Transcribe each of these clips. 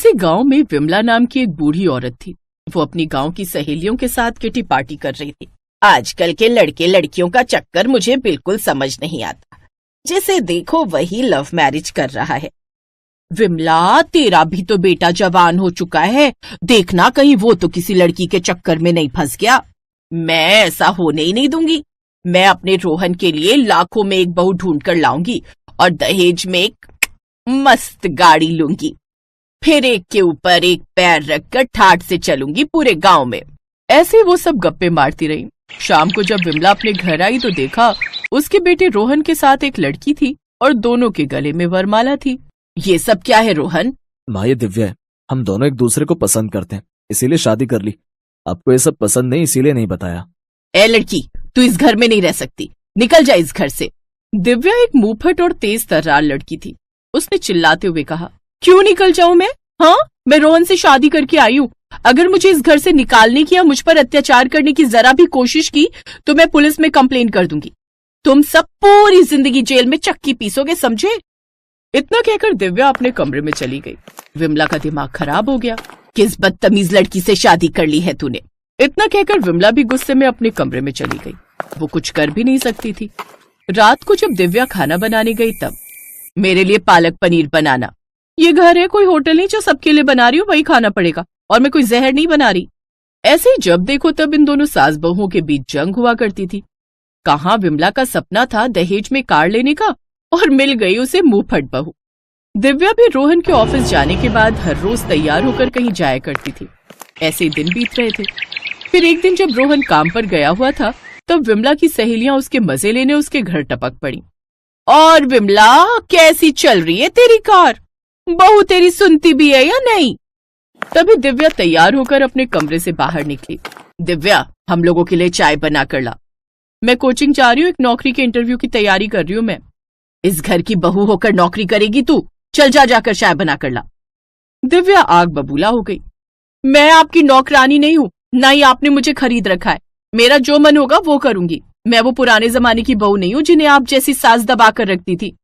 ऐसे गांव में विमला नाम की एक बूढ़ी औरत थी। वो अपनी गांव की सहेलियों के साथ किटी पार्टी कर रही थी। आजकल के लड़के लड़कियों का चक्कर मुझे बिल्कुल समझ नहीं आता। जिसे देखो वही लव मैरिज कर रहा है। विमला, तेरा भी तो बेटा जवान हो चुका है, देखना कहीं वो तो किसी लड़की के चक्कर में नहीं फंस गया। मैं ऐसा होने ही नहीं दूंगी। मैं अपने रोहन के लिए लाखों में एक बहू ढूंढ कर लाऊंगी और दहेज में एक मस्त गाड़ी लूंगी। फिर एक के ऊपर एक पैर रखकर ठाठ से चलूंगी पूरे गांव में। ऐसे वो सब गप्पे मारती रही। शाम को जब विमला अपने घर आई तो देखा उसके बेटे रोहन के साथ एक लड़की थी और दोनों के गले में वरमाला थी। ये सब क्या है रोहन? माँ, ये दिव्या है। हम दोनों एक दूसरे को पसंद करते हैं, इसीलिए शादी कर ली। आपको ये सब पसंद नहीं, इसीलिए नहीं बताया। ए लड़की, तू इस घर में नहीं रह सकती, निकल जा इस घर से। दिव्या एक मुंहफट और तेज तर्रार लड़की थी। उसने चिल्लाते हुए कहा, क्यों निकल जाऊं मैं? हाँ, मैं रोहन से शादी करके आई हूँ। अगर मुझे इस घर से निकालने की या मुझ पर अत्याचार करने की जरा भी कोशिश की तो मैं पुलिस में कंप्लेन कर दूंगी। तुम सब पूरी जिंदगी जेल में चक्की पीसोगे, समझे? इतना कहकर दिव्या अपने कमरे में चली गई। विमला का दिमाग खराब हो गया। किस बदतमीज लड़की से शादी कर ली है तूने? इतना कहकर विमला भी गुस्से में अपने कमरे में चली गई। वो कुछ कर भी नहीं सकती थी। रात को जब दिव्या खाना बनाने गई तब, मेरे लिए पालक पनीर बनाना। ये घर है, कोई होटल नहीं जो सबके लिए बना रही हूँ, वही खाना पड़ेगा, और मैं कोई जहर नहीं बना रही। ऐसे ही जब देखो तब इन दोनों सास बहुओं के बीच जंग हुआ करती थी। कहाँ विमला का सपना था दहेज में कार लेने का, और मिल गई उसे मुंहफट बहू। दिव्या भी रोहन के ऑफिस जाने के बाद हर रोज तैयार होकर कहीं जाया करती थी। ऐसे ही दिन बीत रहे थे। फिर एक दिन जब रोहन काम पर गया हुआ था तब विमला की सहेलियां उसके मजे लेने उसके घर टपक पड़ी। और विमला, कैसी चल रही है तेरी कार? बहू तेरी सुनती भी है या नहीं? तभी दिव्या तैयार होकर अपने कमरे से बाहर निकली। दिव्या, हम लोगों के लिए चाय बना कर ला। मैं कोचिंग जा रही हूँ, एक नौकरी के इंटरव्यू की तैयारी कर रही हूँ मैं। इस घर की बहू होकर नौकरी करेगी तू? चल जा, जाकर चाय बना कर ला। दिव्या आग बबूला हो गई। मैं आपकी नौकरानी नहीं हूँ, ना ही आपने मुझे खरीद रखा है। मेरा जो मन होगा वो करूंगी। मैं वो पुराने जमाने की बहू नहीं हूँ जिन्हें आप जैसी सास दबा कर रखती थी।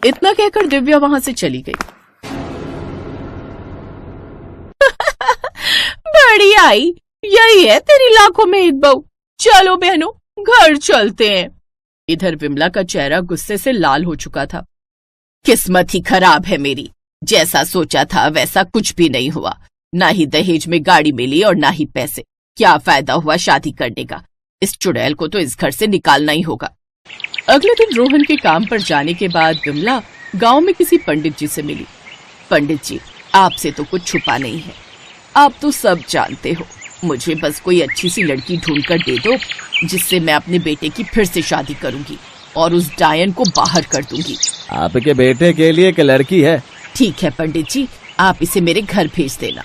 इतना कहकर दिव्या वहां से चली गई। बड़ी आई, यही है तेरी लाखों में एक बहू। चलो बहनों, घर चलते हैं। इधर विमला का चेहरा गुस्से से लाल हो चुका था। किस्मत ही खराब है मेरी, जैसा सोचा था वैसा कुछ भी नहीं हुआ। ना ही दहेज में गाड़ी मिली और ना ही पैसे। क्या फायदा हुआ शादी करने का? इस चुड़ैल को तो इस घर से निकालना ही होगा। अगले दिन रोहन के काम पर जाने के बाद विमला गांव में किसी पंडित जी से मिली। पंडित जी, आपसे तो कुछ छुपा नहीं है, आप तो सब जानते हो। मुझे बस कोई अच्छी सी लड़की ढूंढ कर दे दो जिससे मैं अपने बेटे की फिर से शादी करूंगी और उस डायन को बाहर कर दूंगी। आपके बेटे के लिए एक लड़की है? ठीक है पंडित जी, आप इसे मेरे घर भेज देना।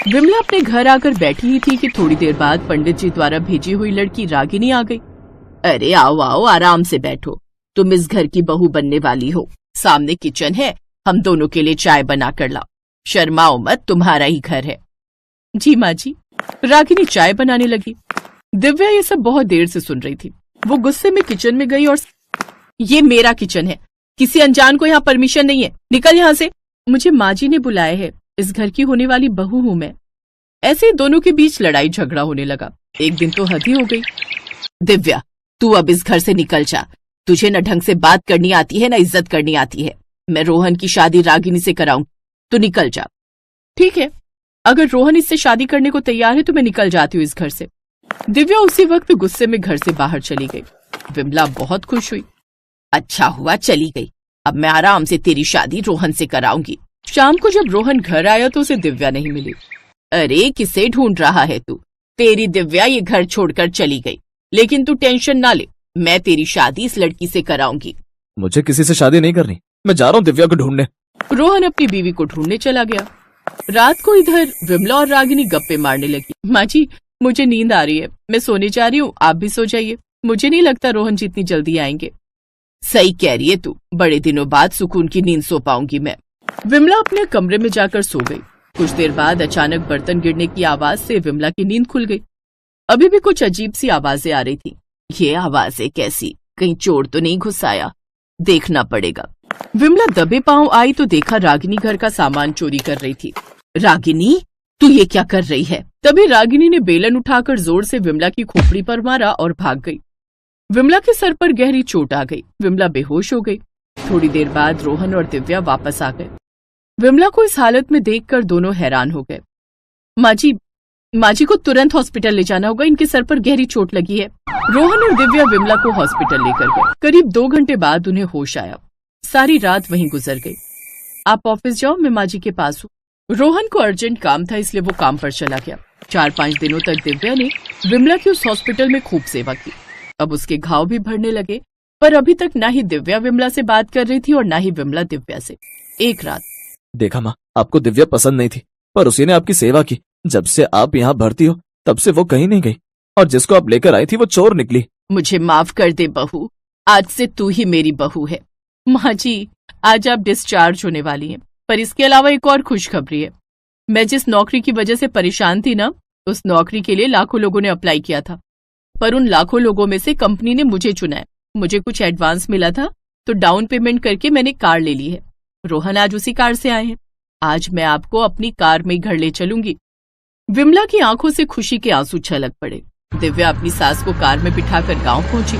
विमला अपने घर आकर बैठी ही थी कि थोड़ी देर बाद पंडित जी द्वारा भेजी हुई लड़की रागिनी आ गई। अरे आओ आओ, आराम से बैठो। तुम इस घर की बहू बनने वाली हो। सामने किचन है, हम दोनों के लिए चाय बना कर लाओ। शर्माओ मत, तुम्हारा ही घर है। जी माँ जी। रागिनी चाय बनाने लगी। दिव्या ये सब बहुत देर से सुन रही थी। वो गुस्से में किचन में गई और ये मेरा किचन है, किसी अनजान को यहाँ परमिशन नहीं है, निकल यहाँ से। मुझे माँ जी ने बुलाया है, इस घर की होने वाली बहू हूँ मैं। ऐसे दोनों के बीच लड़ाई झगड़ा होने लगा। एक दिन तो हद ही हो गई। दिव्या, तू अब इस घर से निकल जा। तुझे न ढंग से बात करनी आती है न इज्जत करनी आती है। मैं रोहन की शादी रागिनी से कराऊं, तो निकल जा। ठीक है, अगर रोहन इससे शादी करने को तैयार है तो मैं निकल जाती हूँ इस घर से। दिव्या उसी वक्त गुस्से में घर से बाहर चली गई। विमला बहुत खुश हुई। अच्छा हुआ चली गई, अब मैं आराम से तेरी शादी रोहन से कराऊंगी। शाम को जब रोहन घर आया तो उसे दिव्या नहीं मिली। अरे किसे ढूंढ रहा है तू? तेरी दिव्या ये घर छोड़कर चली गई, लेकिन तू टेंशन ना ले, मैं तेरी शादी इस लड़की से कराऊंगी। मुझे किसी से शादी नहीं करनी, मैं जा रहा हूँ दिव्या को ढूंढने। रोहन अपनी बीवी को ढूंढने चला गया। रात को इधर विमला और रागिनी गप्पे मारने लगी। माँ जी, मुझे नींद आ रही है, मैं सोने जा रही हूँ, आप भी सो जाइए। मुझे नहीं लगता रोहन जी इतनी जल्दी आएंगे। सही कह रही है तू, बड़े दिनों बाद सुकून की नींद सो पाऊंगी मैं। विमला अपने कमरे में जाकर सो गई। कुछ देर बाद अचानक बर्तन गिरने की आवाज से विमला की नींद खुल गई। अभी भी कुछ अजीब सी आवाजें आ रही थी। ये आवाजें कैसी? कहीं चोर तो नहीं घुस आया? देखना पड़ेगा। विमला दबे पांव आई तो देखा रागिनी घर का सामान चोरी कर रही थी। रागिनी, तू ये क्या कर रही है? तभी रागिनी ने बेलन उठाकर जोर से विमला की खोपड़ी पर मारा और भाग गई। विमला के सर पर गहरी चोट आ गई। विमला बेहोश हो गई। थोड़ी देर बाद रोहन और दिव्या वापस आ गए। विमला को इस हालत में देखकर दोनों हैरान हो गए। माँ जी को तुरंत हॉस्पिटल ले जाना होगा, इनके सर पर गहरी चोट लगी है। रोहन और दिव्या विमला को हॉस्पिटल लेकर गए। करीब 2 घंटे बाद उन्हें होश आया। सारी रात वहीं गुजर गई। आप ऑफिस जाओ, मैं माँ जी के पास हूँ। रोहन को अर्जेंट काम था, इसलिए वो काम पर चला गया। 4-5 दिनों तक दिव्या ने विमला की उस हॉस्पिटल में खूब सेवा की। अब उसके घाव भी भरने लगे, पर अभी तक ना ही दिव्या विमला से बात कर रही थी और ना ही विमला दिव्या से। एक रात, देखा माँ, आपको दिव्या पसंद नहीं थी, पर उसी ने आपकी सेवा की। जब से आप यहाँ भर्ती हो तब से वो कहीं नहीं गई, और जिसको आप लेकर आई थी वो चोर निकली। मुझे माफ कर दे बहू, आज से तू ही मेरी बहू है। माँ जी, आज आप डिस्चार्ज होने वाली हैं, पर इसके अलावा एक और खुशखबरी है। मैं जिस नौकरी की वजह से परेशान थी ना, उस नौकरी के लिए लाखों लोगों ने अप्लाई किया था, पर उन लाखों लोगों में से कंपनी ने मुझे चुना है। मुझे कुछ एडवांस मिला था, तो डाउन पेमेंट करके मैंने कार ले ली है। रोहन आज उसी कार से आए हैं। आज मैं आपको अपनी कार में घर ले चलूंगी। विमला की आंखों से खुशी के आंसू छलक पड़े। दिव्या अपनी सास को कार में बिठाकर गांव पहुंची।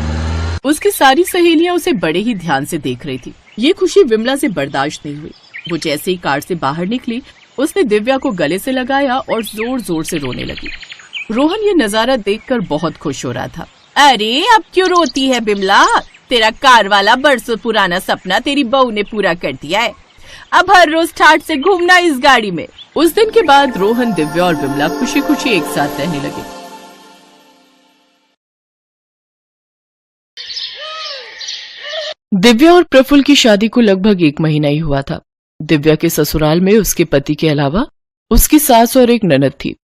उसकी सारी सहेलियां उसे बड़े ही ध्यान से देख रही थी। ये खुशी विमला से बर्दाश्त नहीं हुई। वो जैसे ही कार से बाहर निकली, उसने दिव्या को गले से लगाया और जोर जोर से रोने लगी। रोहन ये नजारा देखकर बहुत खुश हो रहा था। अरे अब क्यों रोती है विमला? तेरा कार वाला बरसों पुराना सपना तेरी बहू ने पूरा कर दिया है। अब हर रोज ठाठ से घूमना इस गाड़ी में। उस दिन के बाद रोहन, दिव्या और विमला खुशी खुशी एक साथ रहने लगे। दिव्या और प्रफुल्ल की शादी को लगभग 1 महीना ही हुआ था। दिव्या के ससुराल में उसके पति के अलावा उसकी सास और एक ननद थी।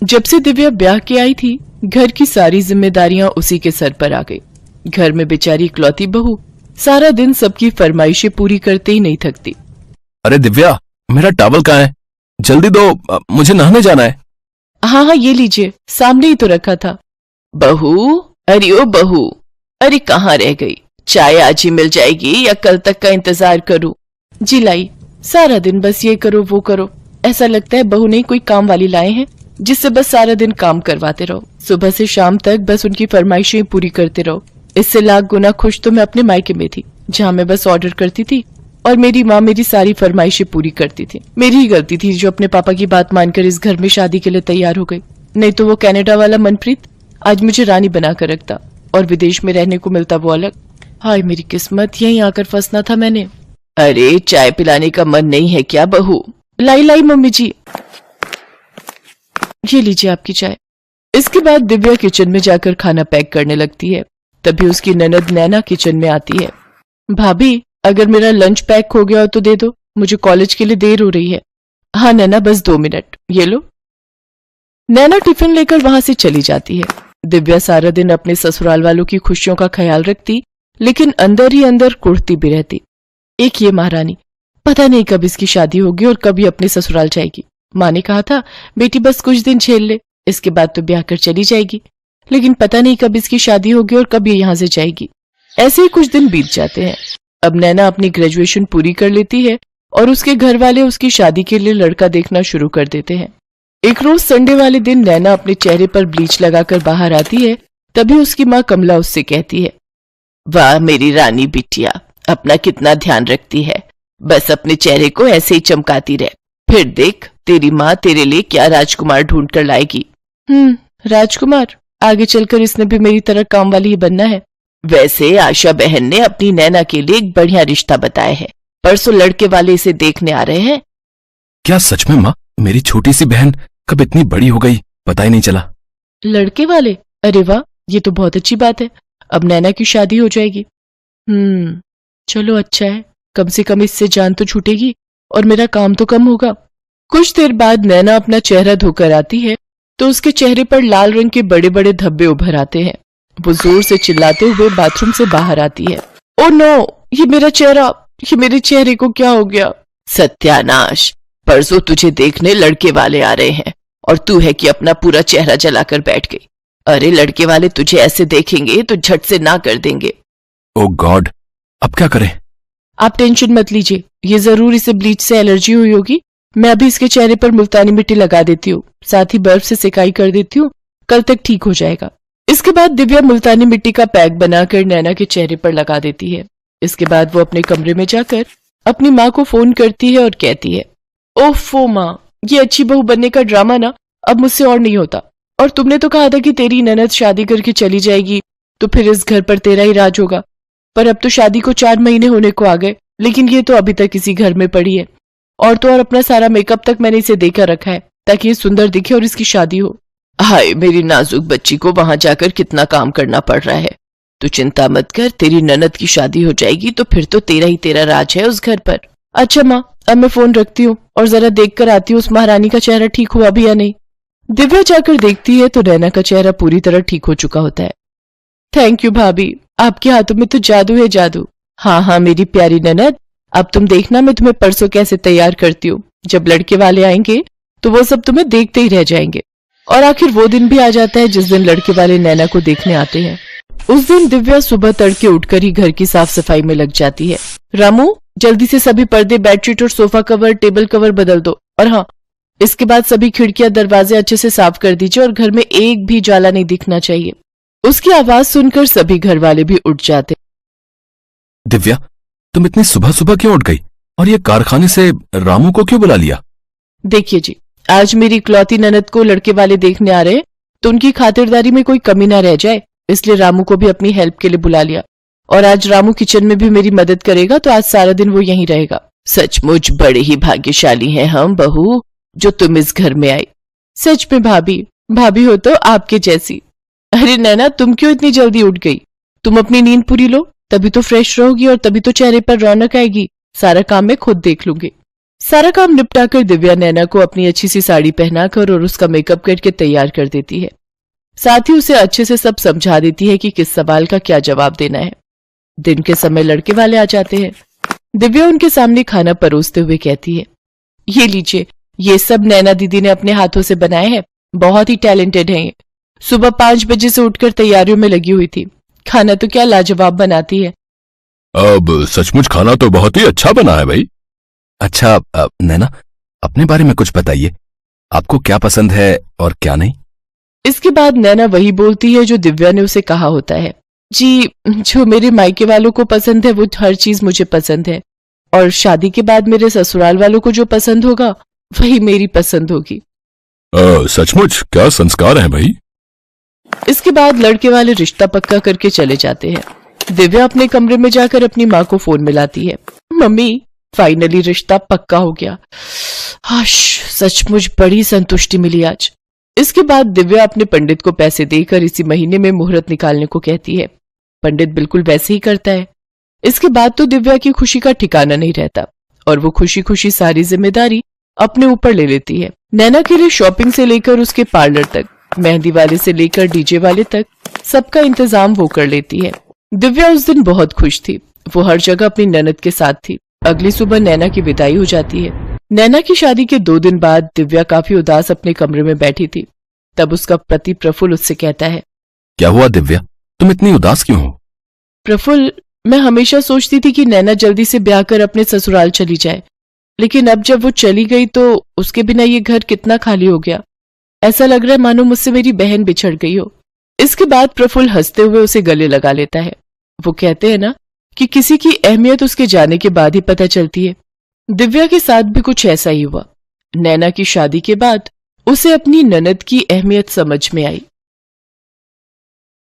जब से दिव्या ब्याह के आई थी, घर की सारी जिम्मेदारियां उसी के सर पर आ गई। घर में बेचारी इकलौती बहू सारा दिन सबकी फरमाइशें पूरी करते ही नहीं थकती। अरे दिव्या, मेरा टॉवल कहाँ है? जल्दी दो, मुझे नहाने जाना है। हाँ, ये लीजिए, सामने ही तो रखा था। बहू, अरे ओ बहू, अरे कहाँ रह गई? चाय आज ही मिल जाएगी या कल तक का इंतजार करूं? जी लाई, सारा दिन बस ये करो वो करो। ऐसा लगता है बहू नहीं कोई काम वाली लाए हैं, जिससे बस सारा दिन काम करवाते रहो। सुबह से शाम तक बस उनकी फरमाइशें पूरी करते रहो। इससे लाख गुना खुश तो मैं अपने मायके में थी, जहाँ मैं बस ऑर्डर करती थी और मेरी माँ मेरी सारी फरमाइशें पूरी करती थी। मेरी ही गलती थी जो अपने पापा की बात मानकर इस घर में शादी के लिए तैयार हो गई। नहीं तो वो कनाडा वाला मनप्रीत आज मुझे रानी बनाकर रखता और विदेश में रहने को मिलता वो अलग। हाय मेरी किस्मत, यहीं आकर फंसना था मैंने। अरे चाय पिलाने का मन नहीं है क्या बहू? लाई लाई मम्मी जी, ये लीजिए आपकी चाय। इसके बाद दिव्या किचन में जाकर खाना पैक करने लगती है। तभी उसकी ननद नैना किचन में आती है। भाभी, अगर मेरा लंच पैक हो गया हो तो दे दो, मुझे कॉलेज के लिए देर हो रही है। हाँ नैना, बस 2 मिनट, ये लो। नैना टिफिन लेकर वहां से चली जाती है। दिव्या सारा दिन अपने ससुराल वालों की खुशियों का ख्याल रखती, लेकिन अंदर ही अंदर कुढ़ती भी रहती। एक ये महारानी, पता नहीं कब इसकी शादी होगी और कब ये अपने ससुराल जाएगी। माँ ने कहा था बेटी बस कुछ दिन झेल ले, इसके बाद तो ब्याह कर चली जाएगी, लेकिन पता नहीं कब इसकी शादी होगी और कब ये यहाँ से जाएगी। ऐसे ही कुछ दिन बीत जाते हैं। अब नैना अपनी ग्रेजुएशन पूरी कर लेती है और उसके घर वाले उसकी शादी के लिए लड़का देखना शुरू कर देते हैं। एक रोज संडे वाले दिन नैना अपने चेहरे पर ब्लीच लगाकर बाहर आती है। तभी उसकी माँ कमला उससे कहती है, वाह मेरी रानी बिटिया, अपना कितना ध्यान रखती है। बस अपने चेहरे को ऐसे ही चमकाती रह, फिर देख तेरी माँ तेरे लिए क्या राजकुमार ढूंढ कर लाएगी। राजकुमार? आगे चलकर इसने भी मेरी तरह काम वाली ही बनना है। वैसे आशा बहन ने अपनी नैना के लिए एक बढ़िया रिश्ता बताया है। परसों लड़के वाले इसे देखने आ रहे हैं। क्या सच में माँ? मेरी छोटी सी बहन कब इतनी बड़ी हो गई, पता ही नहीं चला। लड़के वाले? अरे वाह, ये तो बहुत अच्छी बात है। अब नैना की शादी हो जाएगी। चलो अच्छा है, कम से कम इससे जान तो छूटेगी और मेरा काम तो कम होगा। कुछ देर बाद नैना अपना चेहरा धोकर आती है तो उसके चेहरे पर लाल रंग के बड़े बड़े धब्बे उभर आते हैं। वो जोर से चिल्लाते हुए बाथरूम से बाहर आती है। ओ नो, ये मेरा चेहरा, ये मेरे चेहरे को क्या हो गया? सत्यानाश, परसों तुझे देखने लड़के वाले आ रहे हैं और तू है कि अपना पूरा चेहरा जलाकर बैठ गई। अरे लड़के वाले तुझे ऐसे देखेंगे तो झट से ना कर देंगे। ओ गॉड, अब क्या करें? आप टेंशन मत लीजिए, ये जरूर इसे ब्लीच से एलर्जी हुई होगी। मैं अभी इसके चेहरे पर मुल्तानी मिट्टी लगा देती हूँ, साथ ही बर्फ से सिकाई कर देती हूँ, कल तक ठीक हो जाएगा। इसके बाद दिव्या मुल्तानी मिट्टी का पैक बनाकर नैना के चेहरे पर लगा देती है। इसके बाद वो अपने कमरे में जाकर अपनी माँ को फोन करती है और कहती है, ओफो माँ, ये अच्छी बहू बनने का ड्रामा ना अब मुझसे और नहीं होता। और तुमने तो कहा था कि तेरी ननद शादी करके चली जाएगी तो फिर इस घर पर तेरा ही राज होगा, पर अब तो शादी को 4 महीने होने को आ गए, लेकिन ये तो अभी तक इसी घर में पड़ी है। और तो और अपना सारा मेकअप तक मैंने इसे देकर रखा है ताकि ये सुंदर दिखे और इसकी शादी हो। हाय, मेरी नाजुक बच्ची को वहां जाकर कितना काम करना पड़ रहा है। तू चिंता मत कर, तेरी ननद की शादी हो जाएगी तो फिर तो तेरा ही तेरा राज है उस घर पर। अच्छा माँ, अब मैं फोन रखती हूँ और जरा देख कर आती हूँ उस महारानी का चेहरा ठीक हुआ भी या नहीं। दिव्या जाकर देखती है तो नैना का चेहरा पूरी तरह ठीक हो चुका होता है। थैंक यू भाभी, आपके हाथों में तो जादू है जादू। हाँ हाँ मेरी प्यारी ननद, अब तुम देखना मैं तुम्हें परसों कैसे तैयार करती हूँ। जब लड़के वाले आएंगे तो वो सब तुम्हें देखते ही रह जाएंगे। और आखिर वो दिन भी आ जाता है जिस दिन लड़के वाले नैना को देखने आते हैं। उस दिन दिव्या सुबह तड़के उठकर ही घर की साफ सफाई में लग जाती है। रामू, जल्दी से सभी पर्दे, बेडशीट और सोफा कवर, टेबल कवर बदल दो। और हाँ, इसके बाद सभी खिड़कियां दरवाजे अच्छे से साफ कर दीजिए और घर में एक भी ज्वाला नहीं दिखना चाहिए। उसकी आवाज सुनकर सभी घर वाले भी उठ जाते। दिव्या, तुम इतनी सुबह सुबह क्यों उठ गई और ये कारखाने से रामू को क्यों बुला लिया? देखिए जी, आज मेरी इकलौती ननद को लड़के वाले देखने आ रहे हैं तो उनकी खातिरदारी में कोई कमी ना रह जाए, इसलिए रामू को भी अपनी हेल्प के लिए बुला लिया। और आज रामू किचन में भी मेरी मदद करेगा तो आज सारा दिन वो यहीं रहेगा। सचमुच बड़े ही भाग्यशाली हैं हम बहू, जो तुम इस घर में आई। सच में भाभी, भाभी हो तो आपके जैसी। अरे नैना, तुम क्यों इतनी जल्दी उठ गई? तुम अपनी नींद पूरी लो, तभी तो फ्रेश रहोगी और तभी तो चेहरे पर रौनक आएगी। सारा काम मैं खुद देख लूंगी। सारा काम निपटाकर दिव्या नैना को अपनी अच्छी सी साड़ी पहनाकर और उसका मेकअप करके तैयार कर देती है। साथ ही उसे अच्छे से सब समझा देती है कि किस सवाल का क्या जवाब देना है। दिन के समय लड़के वाले आ जाते हैं। दिव्या उनके सामने खाना परोसते हुए कहती है, ये लीजिए, ये सब नैना दीदी ने अपने हाथों से बनाए हैं। बहुत ही टैलेंटेड हैं ये। सुबह 5 बजे से उठकर तैयारियों में लगी हुई थी। खाना तो क्या लाजवाब बनाती है। अब सचमुच खाना तो बहुत ही अच्छा बना है भाई। अच्छा नैना, अपने बारे में कुछ बताइए, आपको क्या पसंद है और क्या नहीं? इसके बाद नैना वही बोलती है जो दिव्या ने उसे कहा होता है। जी, जो मेरे मायके वालों को पसंद है वो हर चीज मुझे पसंद है, और शादी के बाद मेरे ससुराल वालों को जो पसंद होगा वही मेरी पसंद होगी। सचमुच क्या संस्कार है भाई। इसके बाद लड़के वाले रिश्ता पक्का करके चले जाते हैं। दिव्या अपने कमरे में जाकर अपनी माँ को फोन मिलाती है। मम्मी, फाइनली रिश्ता पक्का हो गया। हाश, सचमुच बड़ी संतुष्टि मिली आज। इसके बाद दिव्या अपने पंडित को पैसे देकर इसी महीने में मुहूर्त निकालने को कहती है। पंडित बिल्कुल वैसे ही करता है। इसके बाद तो दिव्या की खुशी का ठिकाना नहीं रहता और वो खुशी खुशी सारी जिम्मेदारी अपने ऊपर ले लेती है। नैना के लिए शॉपिंग से लेकर उसके पार्लर तक, मेहंदी वाले से लेकर डीजे वाले तक, सबका इंतजाम वो कर लेती है। दिव्या उस दिन बहुत खुश थी। वो हर जगह अपनी ननद के साथ थी। अगली सुबह नैना की विदाई हो जाती है। नैना की शादी के 2 दिन बाद दिव्या काफी उदास अपने कमरे में बैठी थी। तब उसका पति प्रफुल्ल उससे कहता है, क्या हुआ दिव्या, तुम इतनी उदास क्यों हो? प्रफुल्ल, मैं हमेशा सोचती थी कि नैना जल्दी से ब्याह कर अपने ससुराल चली जाए, लेकिन अब जब वो चली गई तो उसके बिना ये घर कितना खाली हो गया। ऐसा लग रहा है मानो मुझसे मेरी बहन बिछड़ गई हो। इसके बाद प्रफुल्ल हंसते हुए उसे गले लगा लेता है। वो कहते हैं ना कि किसी की अहमियत उसके जाने के बाद ही पता चलती है। दिव्या के साथ भी कुछ ऐसा ही हुआ। नैना की शादी के बाद उसे अपनी ननद की अहमियत समझ में आई।